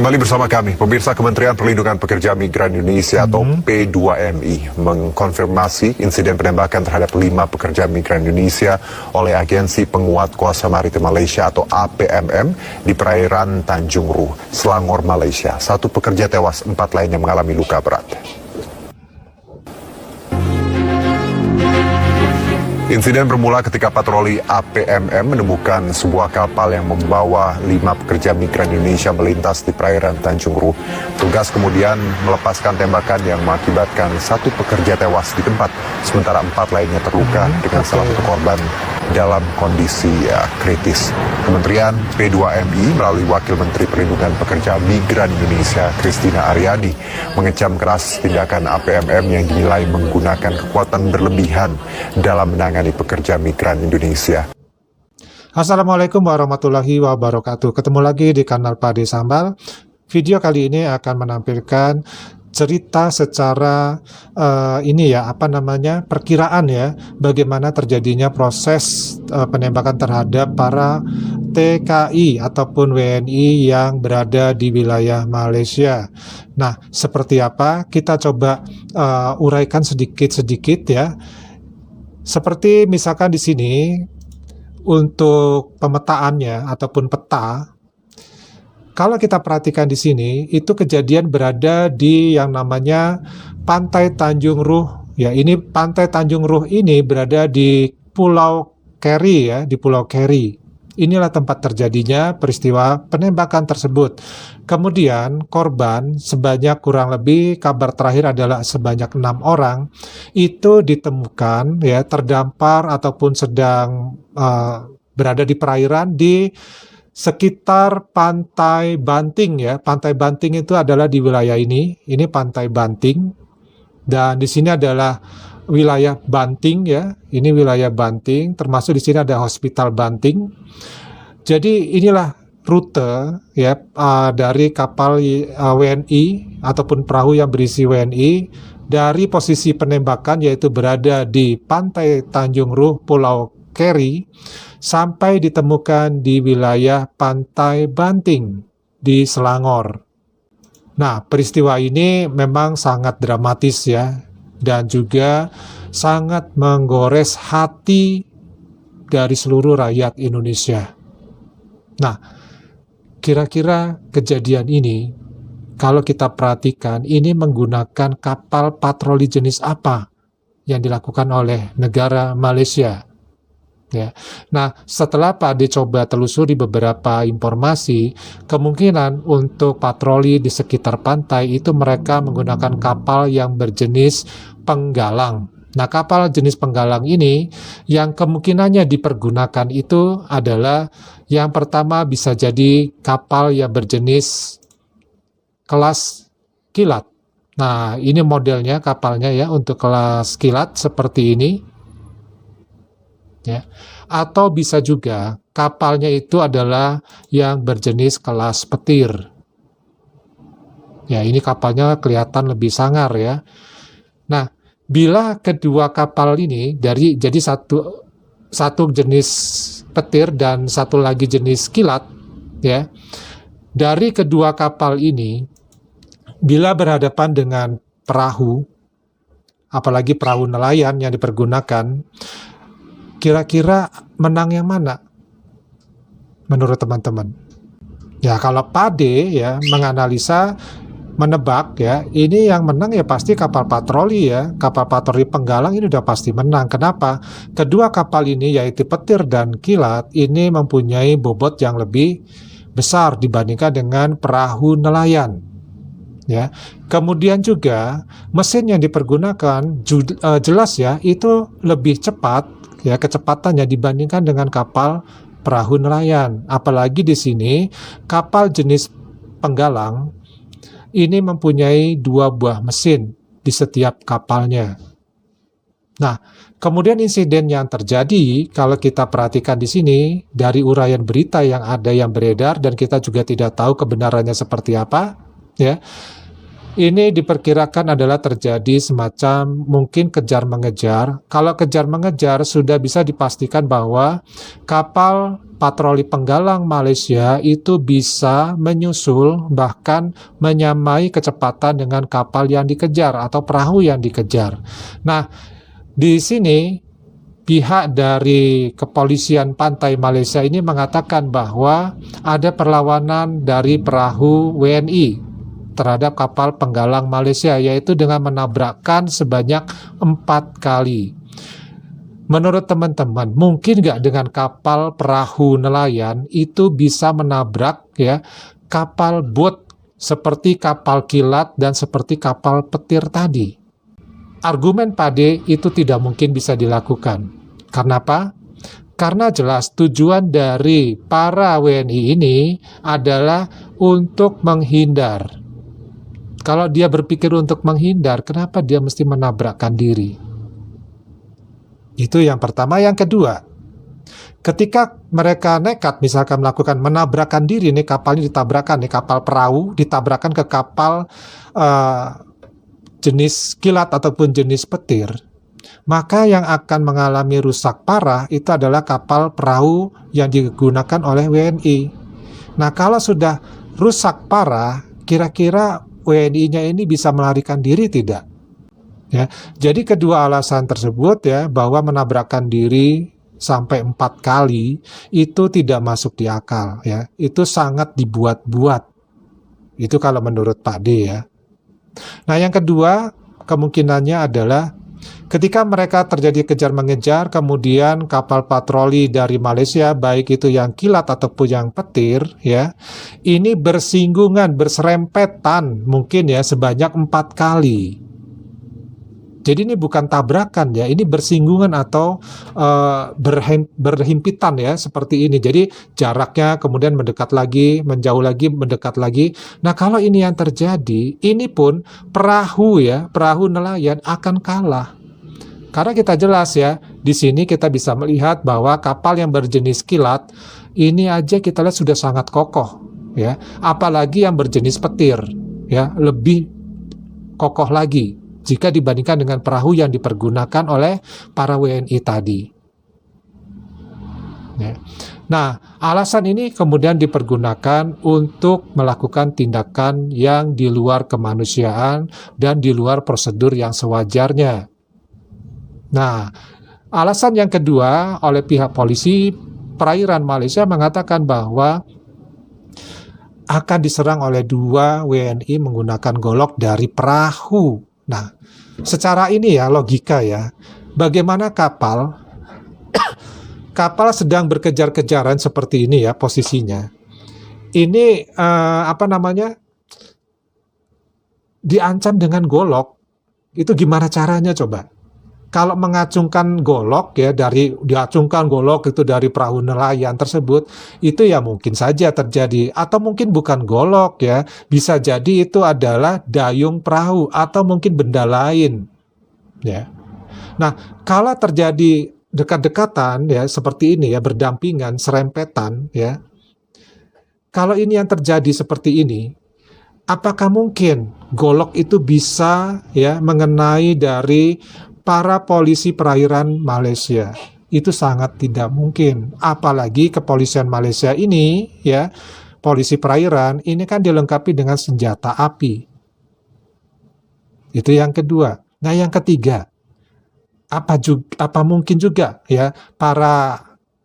Kembali bersama kami, pemirsa. Kementerian Perlindungan Pekerja Migran Indonesia atau P2MI mengkonfirmasi insiden penembakan terhadap 5 pekerja migran Indonesia oleh Agensi Penguat Kuasa Maritim Malaysia atau APMM di perairan Tanjung Ruh, Selangor, Malaysia. 1 pekerja tewas, 4 lainnya mengalami luka berat. Insiden bermula ketika patroli APMM menemukan sebuah kapal yang membawa 5 pekerja migran Indonesia melintas di perairan Tanjung Ruh. Tugas kemudian melepaskan tembakan yang mengakibatkan 1 pekerja tewas di tempat, sementara 4 lainnya terluka dengan salah satu korban dalam kondisi kritis. Kementerian P2MI melalui Wakil Menteri Perlindungan Pekerja Migran Indonesia, Christina Aryadi, mengecam keras tindakan APMM yang dinilai menggunakan kekuatan berlebihan dalam menangani pekerja migran Indonesia. Assalamualaikum warahmatullahi wabarakatuh. Ketemu lagi di kanal Pade Sambal. Video kali ini akan menampilkan cerita secara perkiraan ya, bagaimana terjadinya proses penembakan terhadap para TKI ataupun WNI yang berada di wilayah Malaysia. Nah, seperti apa? Kita coba uraikan sedikit-sedikit ya. Seperti misalkan di sini untuk pemetaannya ataupun peta. Kalau kita perhatikan di sini, itu kejadian berada di yang namanya Pantai Tanjung Ruh. Ya, ini Pantai Tanjung Ruh ini berada di Pulau Keri ya, di Pulau Keri. Inilah tempat terjadinya peristiwa penembakan tersebut. Kemudian korban sebanyak kurang lebih kabar terakhir adalah sebanyak 6 orang itu ditemukan ya terdampar ataupun sedang berada di perairan di sekitar Pantai Banting ya. Pantai Banting itu adalah di wilayah ini Pantai Banting, dan di sini adalah wilayah Banting ya. Ini wilayah Banting, termasuk di sini ada Hospital Banting. Jadi inilah rute ya dari kapal WNI ataupun perahu yang berisi WNI dari posisi penembakan, yaitu berada di Pantai Tanjung Ruh, Pulau Keri, sampai ditemukan di wilayah Pantai Banting di Selangor. Nah, peristiwa ini memang sangat dramatis ya, dan juga sangat menggores hati dari seluruh rakyat Indonesia. Nah, kira-kira kejadian ini, kalau kita perhatikan, ini menggunakan kapal patroli jenis apa yang dilakukan oleh negara Malaysia? Ya. Nah, setelah Pak Ade coba telusuri beberapa informasi, kemungkinan untuk patroli di sekitar pantai itu mereka menggunakan kapal yang berjenis penggalang. Nah, kapal jenis penggalang ini yang kemungkinannya dipergunakan itu adalah yang pertama bisa jadi kapal yang berjenis kelas kilat. Nah, ini modelnya kapalnya ya untuk kelas kilat seperti ini. Ya. Atau bisa juga kapalnya itu adalah yang berjenis kelas petir. Ya, ini kapalnya kelihatan lebih sangar ya. Nah, bila kedua kapal ini jadi satu jenis petir dan satu lagi jenis kilat ya. Dari kedua kapal ini bila berhadapan dengan perahu, apalagi perahu nelayan yang dipergunakan, kira-kira menang yang mana menurut teman-teman? Ya, kalau Pade ya menganalisa, menebak ya, ini yang menang ya pasti kapal patroli ya. Kapal patroli penggalang ini udah pasti menang. Kenapa? Kedua kapal ini yaitu petir dan kilat ini mempunyai bobot yang lebih besar dibandingkan dengan perahu nelayan. Ya. Kemudian juga mesin yang dipergunakan jelas ya itu lebih cepat ya kecepatannya dibandingkan dengan kapal perahu nelayan. Apalagi di sini kapal jenis penggalang ini mempunyai 2 buah mesin di setiap kapalnya. Nah, kemudian insiden yang terjadi kalau kita perhatikan di sini dari uraian berita yang ada yang beredar dan kita juga tidak tahu kebenarannya seperti apa ya. Ini diperkirakan adalah terjadi semacam mungkin kejar-mengejar. Kalau kejar-mengejar sudah bisa dipastikan bahwa kapal patroli penggalang Malaysia itu bisa menyusul bahkan menyamai kecepatan dengan kapal yang dikejar atau perahu yang dikejar. Nah, di sini pihak dari kepolisian pantai Malaysia ini mengatakan bahwa ada perlawanan dari perahu WNI terhadap kapal penggalang Malaysia, yaitu dengan menabrakkan sebanyak 4 kali. Menurut teman-teman, mungkin nggak dengan kapal perahu nelayan itu bisa menabrak ya kapal bot seperti kapal kilat dan seperti kapal petir tadi? Argumen Pade itu tidak mungkin bisa dilakukan. Karena apa? Karena jelas tujuan dari para WNI ini adalah untuk menghindar. Kalau dia berpikir untuk menghindar, kenapa dia mesti menabrakkan diri? Itu yang pertama. Yang kedua, ketika mereka nekat misalkan melakukan menabrakkan diri, nih kapalnya ditabrakkan, nih kapal perahu ditabrakkan ke kapal jenis kilat ataupun jenis petir, maka yang akan mengalami rusak parah itu adalah kapal perahu yang digunakan oleh WNI. Nah, kalau sudah rusak parah, kira-kira WNI-nya ini bisa melarikan diri tidak? Ya, jadi kedua alasan tersebut ya, bahwa menabrakkan diri sampai 4 kali itu tidak masuk di akal ya. Itu sangat dibuat-buat. Itu kalau menurut Pak D ya. Nah, yang kedua kemungkinannya adalah ketika mereka terjadi kejar-mengejar, kemudian kapal patroli dari Malaysia, baik itu yang kilat ataupun yang petir, ya, ini bersinggungan, berserempetan, mungkin ya sebanyak 4 kali. Jadi ini bukan tabrakan ya, ini bersinggungan atau berhimpitan ya, seperti ini. Jadi jaraknya kemudian mendekat lagi, menjauh lagi, mendekat lagi. Nah, kalau ini yang terjadi, ini pun perahu ya, perahu nelayan akan kalah. Karena kita jelas ya, di sini kita bisa melihat bahwa kapal yang berjenis kilat ini aja kita lihat sudah sangat kokoh ya, apalagi yang berjenis petir ya, lebih kokoh lagi jika dibandingkan dengan perahu yang dipergunakan oleh para WNI tadi. Ya. Nah, alasan ini kemudian dipergunakan untuk melakukan tindakan yang di luar kemanusiaan dan di luar prosedur yang sewajarnya. Nah, alasan yang kedua oleh pihak polisi perairan Malaysia mengatakan bahwa akan diserang oleh 2 WNI menggunakan golok dari perahu. Nah, secara ini ya logika ya, bagaimana kapal sedang berkejar-kejaran seperti ini ya posisinya. Ini diancam dengan golok. Itu gimana caranya coba? Kalau mengacungkan golok ya, diacungkan golok itu dari perahu nelayan tersebut, itu ya mungkin saja terjadi, atau mungkin bukan golok ya, bisa jadi itu adalah dayung perahu atau mungkin benda lain ya. Nah, kalau terjadi dekat-dekatan ya seperti ini ya, berdampingan, serempetan ya, kalau ini yang terjadi seperti ini, apakah mungkin golok itu bisa ya mengenai dari para polisi perairan Malaysia? Itu sangat tidak mungkin. Apalagi kepolisian Malaysia ini ya, polisi perairan ini kan dilengkapi dengan senjata api. Itu yang kedua. Nah, yang ketiga, apa mungkin juga ya para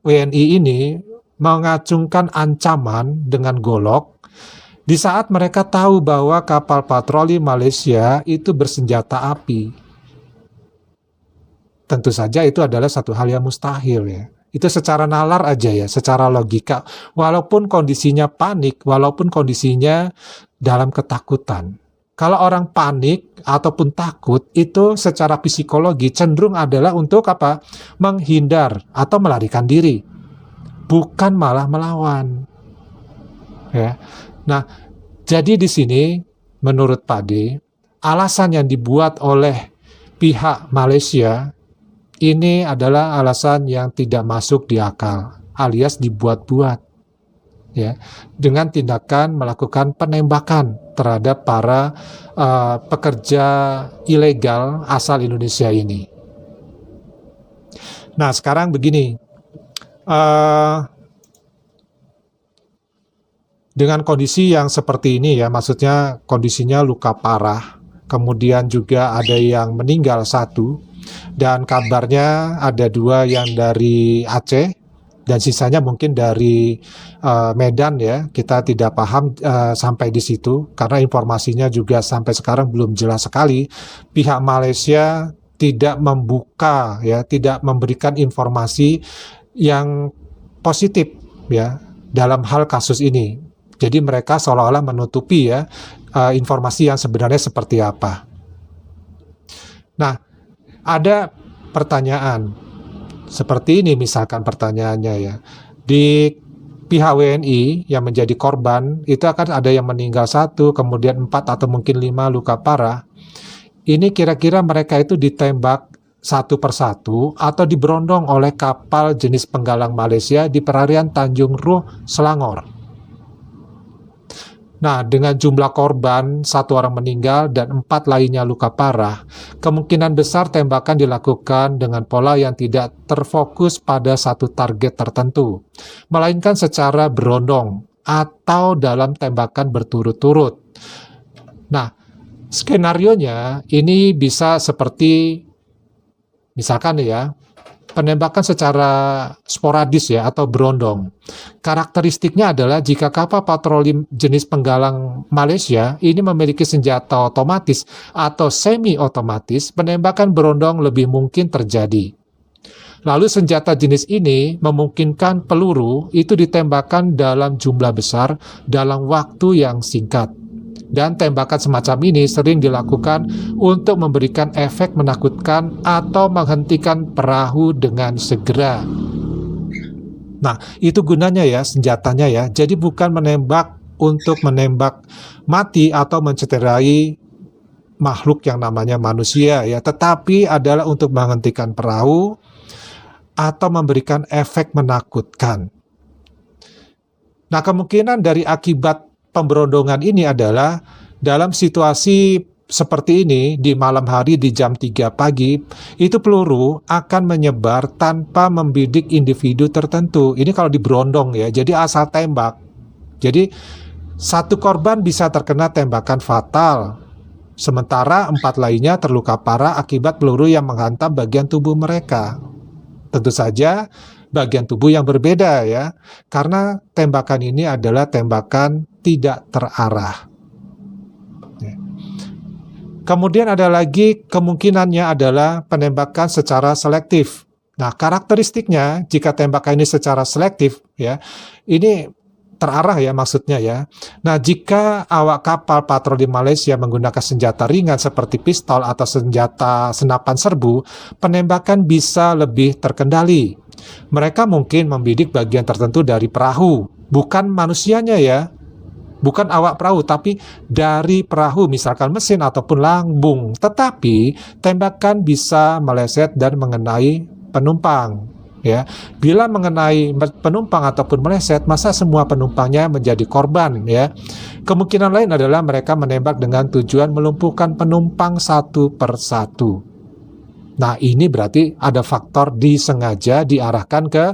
WNI ini mengacungkan ancaman dengan golok di saat mereka tahu bahwa kapal patroli Malaysia itu bersenjata api? Tentu saja itu adalah satu hal yang mustahil ya. Itu secara nalar aja ya, secara logika. Walaupun kondisinya panik, walaupun kondisinya dalam ketakutan. Kalau orang panik ataupun takut, itu secara psikologi cenderung adalah untuk apa? Menghindar atau melarikan diri. Bukan malah melawan. Ya. Nah, jadi di sini menurut Pak D, alasan yang dibuat oleh pihak Malaysia ini adalah alasan yang tidak masuk di akal, alias dibuat-buat ya, dengan tindakan melakukan penembakan terhadap para pekerja ilegal asal Indonesia ini. Nah, sekarang begini, dengan kondisi yang seperti ini ya, maksudnya kondisinya luka parah, kemudian juga ada yang meninggal 1, dan kabarnya ada 2 yang dari Aceh, dan sisanya mungkin dari Medan ya. Kita tidak paham sampai di situ, karena informasinya juga sampai sekarang belum jelas sekali. Pihak Malaysia tidak membuka ya, tidak memberikan informasi yang positif ya dalam hal kasus ini. Jadi mereka seolah-olah menutupi ya informasi yang sebenarnya seperti apa. Nah, ada pertanyaan seperti ini, misalkan pertanyaannya ya, di pihak WNI yang menjadi korban itu akan ada yang meninggal 1, kemudian 4 atau mungkin 5 luka parah. Ini kira-kira mereka itu ditembak satu persatu atau diberondong oleh kapal jenis penggalang Malaysia di perairan Tanjung Ruh, Selangor. Nah, dengan jumlah korban 1 orang meninggal dan 4 lainnya luka parah, kemungkinan besar tembakan dilakukan dengan pola yang tidak terfokus pada satu target tertentu, melainkan secara berondong atau dalam tembakan berturut-turut. Nah, skenarionya ini bisa seperti misalkan ya, penembakan secara sporadis ya atau berondong. Karakteristiknya adalah jika kapal patroli jenis penggalang Malaysia ini memiliki senjata otomatis atau semi otomatis, penembakan berondong lebih mungkin terjadi. Lalu senjata jenis ini memungkinkan peluru itu ditembakkan dalam jumlah besar dalam waktu yang singkat. Dan tembakan semacam ini sering dilakukan untuk memberikan efek menakutkan atau menghentikan perahu dengan segera. Nah, itu gunanya ya senjatanya ya. Jadi bukan menembak untuk menembak mati atau mencederai makhluk yang namanya manusia ya, tetapi adalah untuk menghentikan perahu atau memberikan efek menakutkan. Nah, kemungkinan dari akibat pemberondongan ini adalah dalam situasi seperti ini di malam hari di jam 3 pagi, itu peluru akan menyebar tanpa membidik individu tertentu. Ini kalau diberondong ya, jadi asal tembak. Jadi satu korban bisa terkena tembakan fatal, sementara 4 lainnya terluka parah akibat peluru yang menghantam bagian tubuh mereka. Tentu saja bagian tubuh yang berbeda ya, karena tembakan ini adalah tembakan tidak terarah. Kemudian ada lagi kemungkinannya adalah penembakan secara selektif. Nah, karakteristiknya jika tembakan ini secara selektif ya, ini terarah ya maksudnya ya. Nah, jika awak kapal patroli Malaysia menggunakan senjata ringan seperti pistol atau senjata senapan serbu, penembakan bisa lebih terkendali. Mereka mungkin membidik bagian tertentu dari perahu, bukan manusianya ya, bukan awak perahu, tapi dari perahu, misalkan mesin ataupun lambung. Tetapi tembakan bisa meleset dan mengenai penumpang. Ya, bila mengenai penumpang ataupun meleset, masa semua penumpangnya menjadi korban ya. Kemungkinan lain adalah mereka menembak dengan tujuan melumpuhkan penumpang satu persatu. Nah, ini berarti ada faktor disengaja diarahkan ke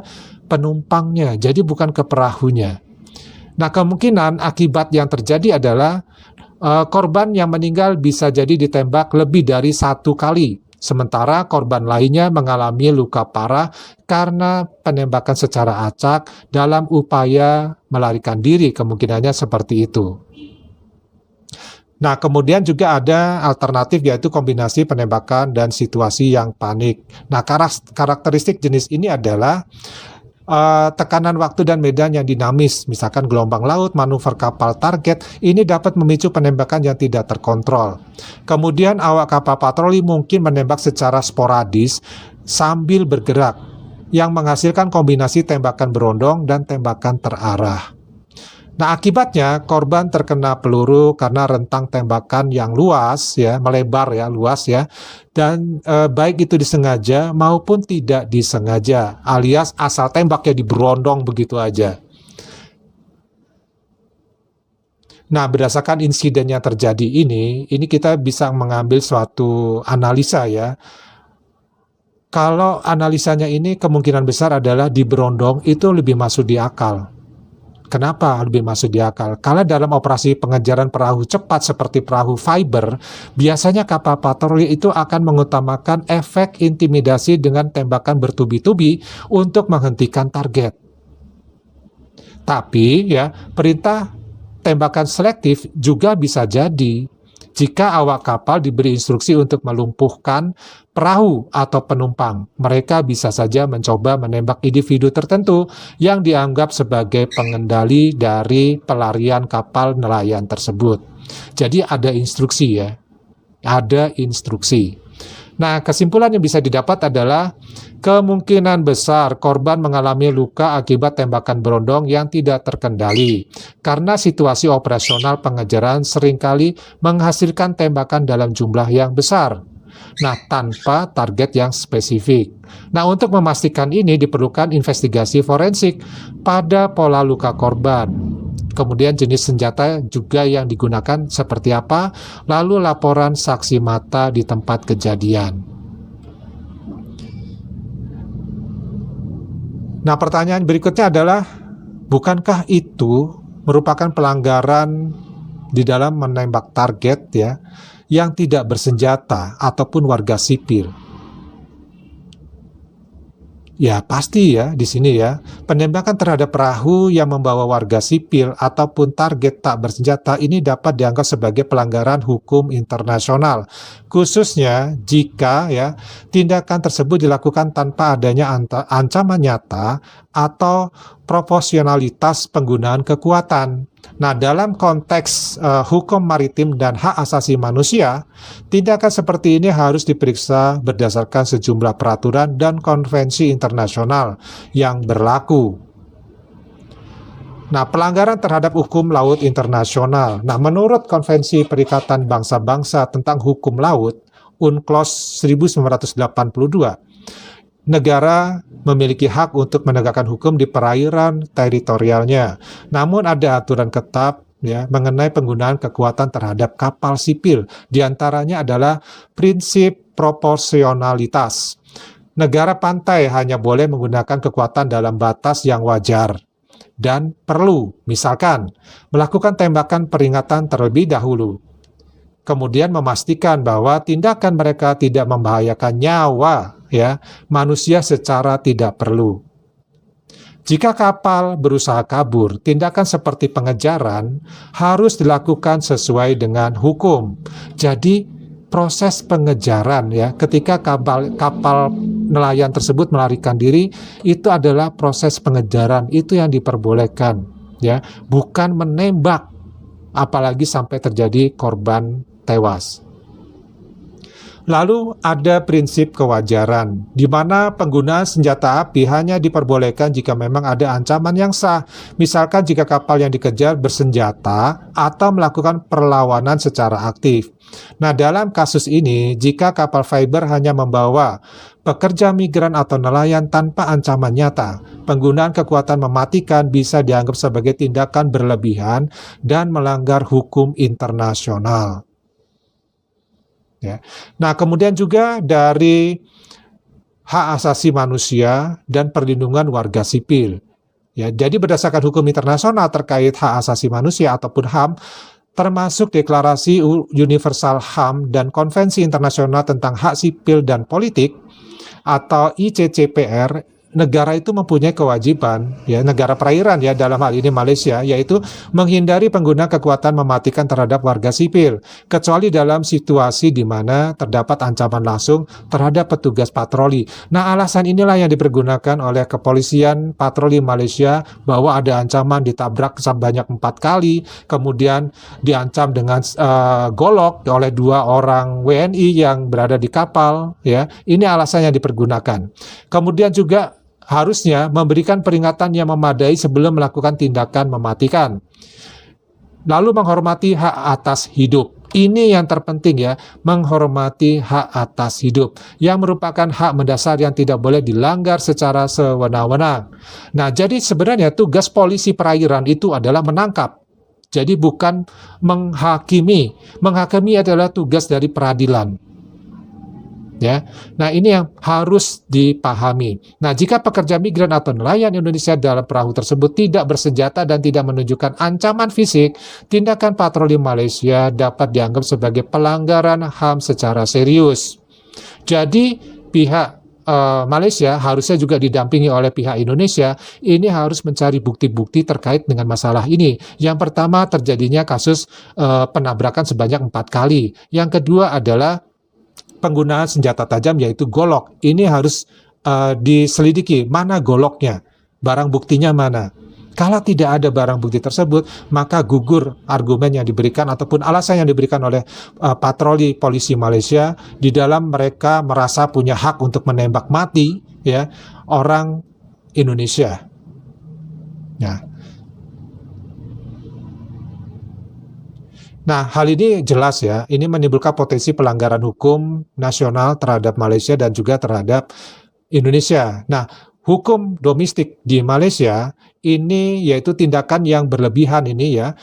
penumpangnya, jadi bukan ke perahunya. Nah, kemungkinan akibat yang terjadi adalah korban yang meninggal bisa jadi ditembak lebih dari 1 kali, sementara korban lainnya mengalami luka parah karena penembakan secara acak dalam upaya melarikan diri, kemungkinannya seperti itu. Nah, kemudian juga ada alternatif yaitu kombinasi penembakan dan situasi yang panik. Nah, karakteristik jenis ini adalah tekanan waktu dan medan yang dinamis, misalkan gelombang laut, manuver kapal target, ini dapat memicu penembakan yang tidak terkontrol. Kemudian awak kapal patroli mungkin menembak secara sporadis sambil bergerak, yang menghasilkan kombinasi tembakan berondong dan tembakan terarah. Nah, akibatnya korban terkena peluru karena rentang tembakan yang luas ya, melebar ya, luas ya, dan baik itu disengaja maupun tidak disengaja, alias asal tembaknya diberondong begitu aja. Nah, berdasarkan insiden yang terjadi ini kita bisa mengambil suatu analisa ya. Kalau analisanya ini kemungkinan besar adalah di Berondong itu lebih masuk di akal. Kenapa lebih masuk di akal? Karena dalam operasi pengejaran perahu cepat seperti perahu fiber, biasanya kapal patroli itu akan mengutamakan efek intimidasi dengan tembakan bertubi-tubi untuk menghentikan target. Tapi ya, perintah tembakan selektif juga bisa jadi jika awak kapal diberi instruksi untuk melumpuhkan perahu atau penumpang. Mereka bisa saja mencoba menembak individu tertentu yang dianggap sebagai pengendali dari pelarian kapal nelayan tersebut. Jadi ada instruksi ya, ada instruksi. Nah, kesimpulan yang bisa didapat adalah kemungkinan besar korban mengalami luka akibat tembakan berondong yang tidak terkendali karena situasi operasional pengejaran seringkali menghasilkan tembakan dalam jumlah yang besar. Nah, tanpa target yang spesifik. Nah, untuk memastikan ini diperlukan investigasi forensik pada pola luka korban. Kemudian jenis senjata juga yang digunakan seperti apa, lalu laporan saksi mata di tempat kejadian. Nah, pertanyaan berikutnya adalah, bukankah itu merupakan pelanggaran di dalam menembak target ya, yang tidak bersenjata ataupun warga sipil? Ya pasti ya di sini ya, penembakan terhadap perahu yang membawa warga sipil ataupun target tak bersenjata ini dapat dianggap sebagai pelanggaran hukum internasional, khususnya jika ya tindakan tersebut dilakukan tanpa adanya ancaman nyata atau proporsionalitas penggunaan kekuatan. Nah, dalam konteks hukum maritim dan hak asasi manusia, tindakan seperti ini harus diperiksa berdasarkan sejumlah peraturan dan konvensi internasional yang berlaku. Nah, pelanggaran terhadap hukum laut internasional. Nah, menurut Konvensi Perikatan Bangsa-Bangsa tentang Hukum Laut, UNCLOS 1982, negara memiliki hak untuk menegakkan hukum di perairan teritorialnya. Namun ada aturan ketat ya mengenai penggunaan kekuatan terhadap kapal sipil. Di antaranya adalah prinsip proporsionalitas. Negara pantai hanya boleh menggunakan kekuatan dalam batas yang wajar dan perlu, misalkan melakukan tembakan peringatan terlebih dahulu. Kemudian memastikan bahwa tindakan mereka tidak membahayakan nyawa ya manusia secara tidak perlu. Jika kapal berusaha kabur, tindakan seperti pengejaran harus dilakukan sesuai dengan hukum. Jadi proses pengejaran ya ketika kapal nelayan tersebut melarikan diri itu adalah proses pengejaran, itu yang diperbolehkan ya, bukan menembak apalagi sampai terjadi korban tewas. Lalu ada prinsip kewajaran, di mana penggunaan senjata api hanya diperbolehkan jika memang ada ancaman yang sah. Misalkan jika kapal yang dikejar bersenjata atau melakukan perlawanan secara aktif. Nah, dalam kasus ini, jika kapal fiber hanya membawa pekerja migran atau nelayan tanpa ancaman nyata, penggunaan kekuatan mematikan bisa dianggap sebagai tindakan berlebihan dan melanggar hukum internasional. Ya. Nah, kemudian juga dari hak asasi manusia dan perlindungan warga sipil. Ya, jadi berdasarkan hukum internasional terkait hak asasi manusia ataupun HAM, termasuk Deklarasi Universal HAM dan Konvensi Internasional tentang Hak Sipil dan Politik atau ICCPR, negara itu mempunyai kewajiban, ya negara perairan ya dalam hal ini Malaysia, yaitu menghindari penggunaan kekuatan mematikan terhadap warga sipil, kecuali dalam situasi di mana terdapat ancaman langsung terhadap petugas patroli. Nah, alasan inilah yang dipergunakan oleh kepolisian patroli Malaysia bahwa ada ancaman ditabrak sebanyak 4 kali, kemudian diancam dengan golok oleh 2 orang WNI yang berada di kapal. Ya, ini alasan yang dipergunakan. Kemudian juga harusnya memberikan peringatan yang memadai sebelum melakukan tindakan mematikan. Lalu menghormati hak atas hidup. Ini yang terpenting ya, menghormati hak atas hidup, yang merupakan hak mendasar yang tidak boleh dilanggar secara sewenang-wenang. Nah, jadi sebenarnya tugas polisi perairan itu adalah menangkap, Jadi bukan menghakimi. Menghakimi adalah tugas dari peradilan. Ya. Nah, ini yang harus dipahami. Nah, jika pekerja migran atau nelayan Indonesia dalam perahu tersebut tidak bersenjata dan tidak menunjukkan ancaman fisik, tindakan patroli Malaysia dapat dianggap sebagai pelanggaran HAM secara serius. Jadi, pihak Malaysia harusnya juga didampingi oleh pihak Indonesia, ini harus mencari bukti-bukti terkait dengan masalah ini. Yang pertama, terjadinya kasus penabrakan sebanyak 4 kali. Yang kedua adalah penggunaan senjata tajam yaitu golok. Ini harus diselidiki mana goloknya, barang buktinya mana. Kalau tidak ada barang bukti tersebut, maka gugur argumen yang diberikan ataupun alasan yang diberikan oleh patroli polisi Malaysia di dalam mereka merasa punya hak untuk menembak mati ya orang Indonesia. Ya. Nah, hal ini jelas ya, ini menimbulkan potensi pelanggaran hukum nasional terhadap Malaysia dan juga terhadap Indonesia. Nah, hukum domestik di Malaysia ini yaitu tindakan yang berlebihan ini ya,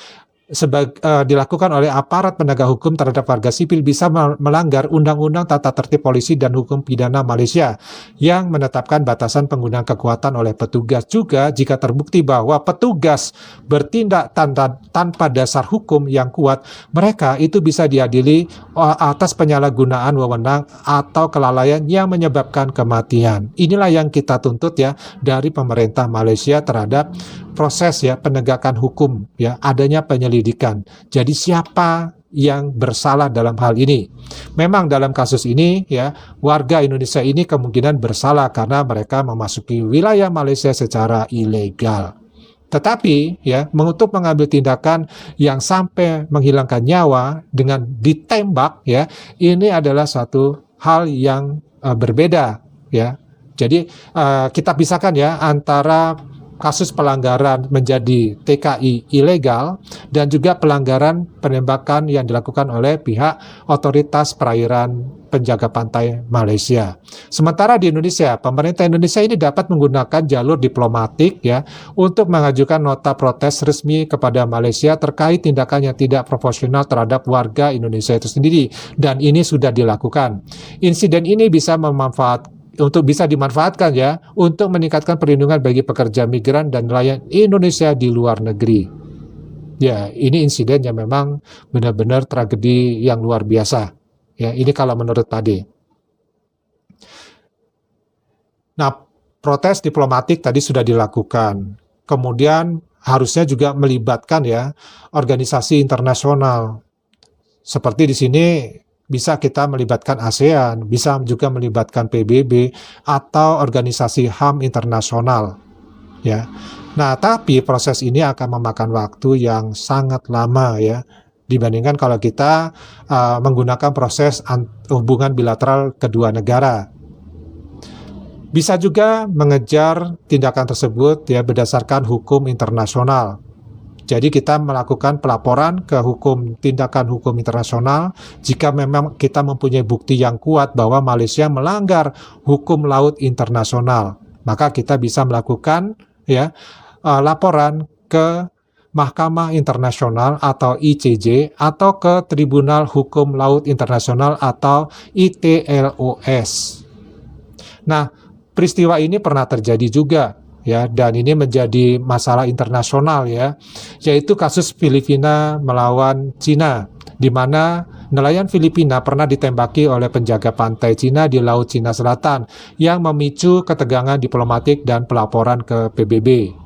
dilakukan oleh aparat penegak hukum terhadap warga sipil bisa melanggar Undang-Undang Tata Tertib Polisi dan Hukum Pidana Malaysia yang menetapkan batasan penggunaan kekuatan oleh petugas. Juga jika terbukti bahwa petugas bertindak tanpa dasar hukum yang kuat, mereka itu bisa diadili atas penyalahgunaan wewenang atau kelalaian yang menyebabkan kematian. Inilah yang kita tuntut ya dari pemerintah Malaysia terhadap proses ya penegakan hukum ya, adanya penyelidikan. Jadi siapa yang bersalah dalam hal ini? Memang dalam kasus ini ya warga Indonesia ini kemungkinan bersalah karena mereka memasuki wilayah Malaysia secara ilegal. Tetapi ya untuk mengambil tindakan yang sampai menghilangkan nyawa dengan ditembak ya, ini adalah satu hal yang berbeda ya. Jadi kita pisahkan ya antara kasus pelanggaran menjadi TKI ilegal dan juga pelanggaran penembakan yang dilakukan oleh pihak otoritas perairan penjaga pantai Malaysia. Sementara di Indonesia, pemerintah Indonesia ini dapat menggunakan jalur diplomatik ya untuk mengajukan nota protes resmi kepada Malaysia terkait tindakan yang tidak proporsional terhadap warga Indonesia itu sendiri, dan ini sudah dilakukan. Insiden ini bisa bisa dimanfaatkan ya untuk meningkatkan perlindungan bagi pekerja migran dan nelayan Indonesia di luar negeri. Ya, ini insiden yang memang benar-benar tragedi yang luar biasa. Ya, ini kalau menurut Pade. Nah, protes diplomatik tadi sudah dilakukan. Kemudian harusnya juga melibatkan ya organisasi internasional. Seperti di sini bisa kita melibatkan ASEAN, bisa juga melibatkan PBB atau organisasi HAM internasional. Ya. Nah, tapi proses ini akan memakan waktu yang sangat lama ya, dibandingkan kalau kita menggunakan proses hubungan bilateral kedua negara. Bisa juga mengejar tindakan tersebut ya berdasarkan hukum internasional. Jadi kita melakukan pelaporan ke tindakan hukum internasional jika memang kita mempunyai bukti yang kuat bahwa Malaysia melanggar hukum laut internasional. Maka kita bisa melakukan ya laporan ke Mahkamah Internasional atau ICJ atau ke Tribunal Hukum Laut Internasional atau ITLOS. Nah, peristiwa ini pernah terjadi juga ya, dan ini menjadi masalah internasional ya, yaitu kasus Filipina melawan Cina, di mana nelayan Filipina pernah ditembaki oleh penjaga pantai Cina di Laut Cina Selatan yang memicu ketegangan diplomatik dan pelaporan ke PBB.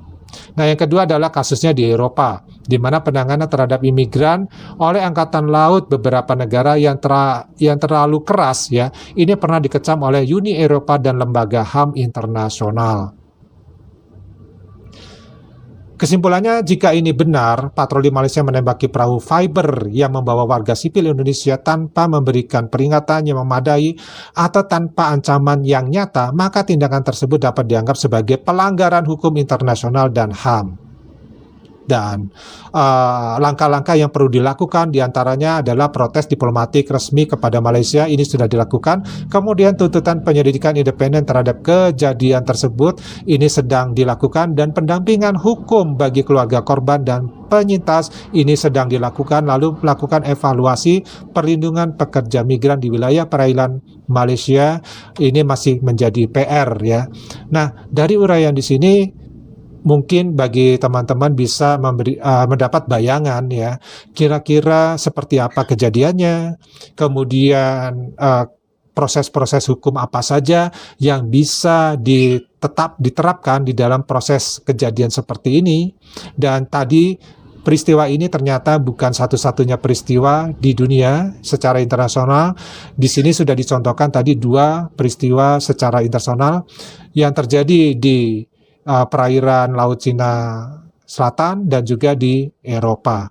Nah, yang kedua adalah kasusnya di Eropa, di mana penanganan terhadap imigran oleh Angkatan Laut beberapa negara yang terlalu keras ya, ini pernah dikecam oleh Uni Eropa dan lembaga HAM internasional. Kesimpulannya, jika ini benar, patroli Malaysia menembaki perahu fiber yang membawa warga sipil Indonesia tanpa memberikan peringatan yang memadai atau tanpa ancaman yang nyata, maka tindakan tersebut dapat dianggap sebagai pelanggaran hukum internasional dan HAM. Dan langkah-langkah yang perlu dilakukan diantaranya adalah protes diplomatik resmi kepada Malaysia, ini sudah dilakukan. Kemudian tuntutan penyelidikan independen terhadap kejadian tersebut ini sedang dilakukan, dan pendampingan hukum bagi keluarga korban dan penyintas ini sedang dilakukan. Lalu melakukan evaluasi perlindungan pekerja migran di wilayah perairan Malaysia ini masih menjadi PR ya. Nah, dari uraian di sini mungkin bagi teman-teman bisa mendapat bayangan ya, kira-kira seperti apa kejadiannya, kemudian proses-proses hukum apa saja yang bisa tetap diterapkan di dalam proses kejadian seperti ini. Dan tadi peristiwa ini ternyata bukan satu-satunya peristiwa di dunia secara internasional. Di sini sudah dicontohkan tadi 2 peristiwa secara internasional yang terjadi di perairan Laut Cina Selatan dan juga di Eropa.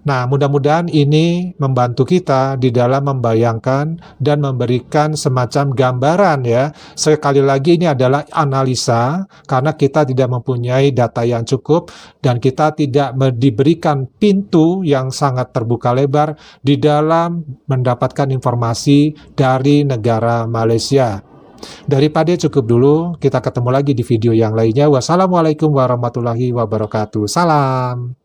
Nah, mudah-mudahan ini membantu kita di dalam membayangkan dan memberikan semacam gambaran ya. Sekali lagi ini adalah analisa karena kita tidak mempunyai data yang cukup dan kita tidak diberikan pintu yang sangat terbuka lebar di dalam mendapatkan informasi dari negara Malaysia. Daripada cukup dulu, kita ketemu lagi di video yang lainnya. Wassalamualaikum warahmatullahi wabarakatuh. Salam.